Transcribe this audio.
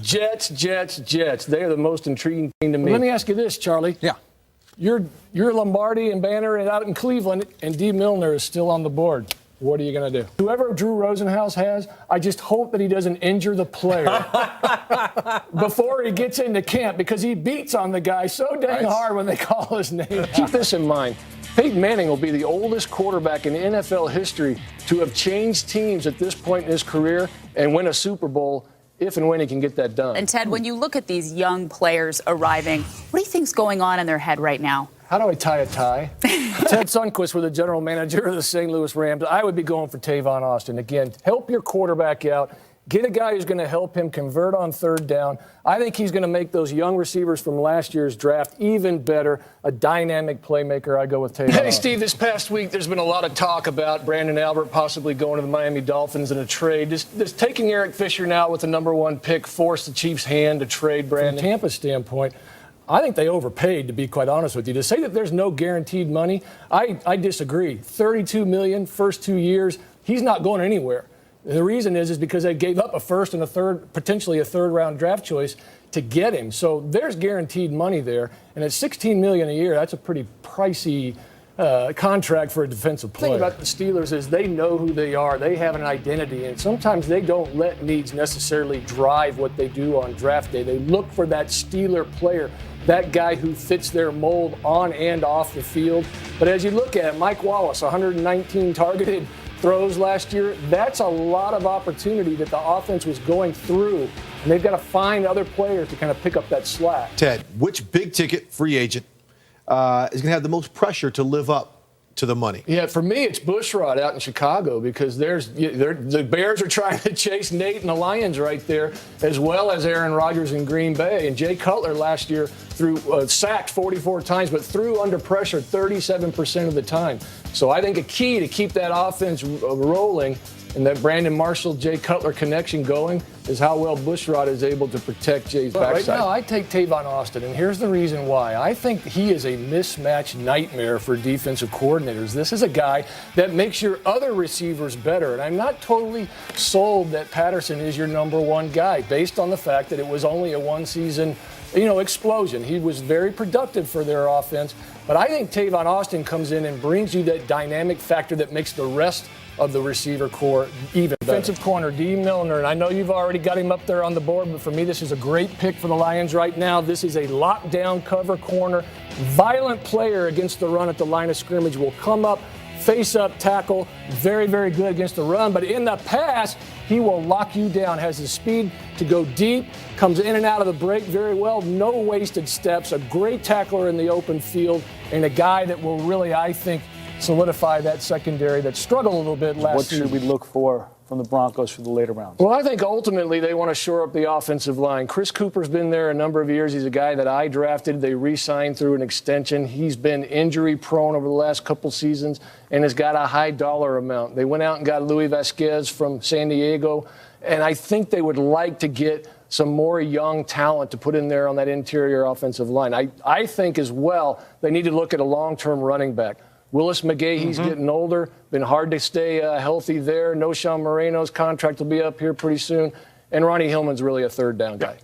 Jets, Jets. They are the most intriguing thing to me. Let me ask you this, Charlie. Yeah. You're Lombardi and Banner and out in Cleveland, and D. Milner is still on the board. What are you going to do? Whoever Drew Rosenhaus has, I just hope that he doesn't injure the player before he gets into camp, because he beats on the guy so dang hard when they call his name. Keep this in mind. Peyton Manning will be the oldest quarterback in NFL history to have changed teams at this point in his career and win a Super Bowl if and when he can get that done. And, Ted, when you look at these young players arriving, what do you think's going on in their head right now? How do I tie a tie? Ted Sundquist, with the general manager of the St. Louis Rams. I would be going for Tavon Austin. Again, help your quarterback out. Get a guy who's going to help him convert on third down. I think he's going to make those young receivers from last year's draft even better. A dynamic playmaker. I go with Tavon Austin. Hey, Steve, this past week there's been a lot of talk about Brandon Albert possibly going to the Miami Dolphins in a trade. Does taking Eric Fisher now with the #1 pick force the Chiefs' hand to trade Brandon? From Tampa's standpoint, I think they overpaid, to be quite honest with you. To say that there's no guaranteed money, I disagree. $32 million, first 2 years, he's not going anywhere. And the reason is because they gave up a first and a third, potentially a third-round draft choice to get him. So there's guaranteed money there. And at $16 million a year, that's a pretty pricey contract for a defensive player. The thing about the Steelers is they know who they are. They have an identity, and sometimes they don't let needs necessarily drive what they do on draft day. They look for that Steeler player, that guy who fits their mold on and off the field. But as you look at it, Mike Wallace, 119 targeted throws last year, that's a lot of opportunity that the offense was going through, and they've got to find other players to kind of pick up that slack. Ted, which big-ticket free agent is going to have the most pressure to live up to the money? Yeah, for me, it's Bushrod out in Chicago, because the Bears are trying to chase Nate and the Lions right there, as well as Aaron Rodgers in Green Bay. And Jay Cutler last year threw sacked 44 times, but threw under pressure 37% of the time. So I think a key to keep that offense rolling and that Brandon Marshall-Jay Cutler connection going is how well Bushrod is able to protect Jay's backside. Right now, I take Tavon Austin, and here's the reason why. I think he is a mismatch nightmare for defensive coordinators. This is a guy that makes your other receivers better, and I'm not totally sold that Patterson is your #1 guy based on the fact that it was only a one-season explosion. He was very productive for their offense, but I think Tavon Austin comes in and brings you that dynamic factor that makes the rest of the receiver core even better. Defensive corner, D. Milner, and I know you've already got him up there on the board, but for me, this is a great pick for the Lions right now. This is a lockdown cover corner, violent player against the run at the line of scrimmage, will come up, face up, tackle, very, very good against the run, but in the pass, he will lock you down, has the speed to go deep, comes in and out of the break very well, no wasted steps, a great tackler in the open field, and a guy that will really, I think, solidify that secondary that struggled a little bit last season. What should we look for from the Broncos for the later rounds? Well, I think ultimately they want to shore up the offensive line. Chris Cooper's been there a number of years. He's a guy that I drafted. They re-signed through an extension. He's been injury-prone over the last couple seasons and has got a high dollar amount. They went out and got Louis Vasquez from San Diego, and I think they would like to get some more young talent to put in there on that interior offensive line. I think as well they need to look at a long-term running back. Willis McGahee's getting older, been hard to stay healthy there. Noshawn Moreno's contract will be up here pretty soon. And Ronnie Hillman's really a third down guy.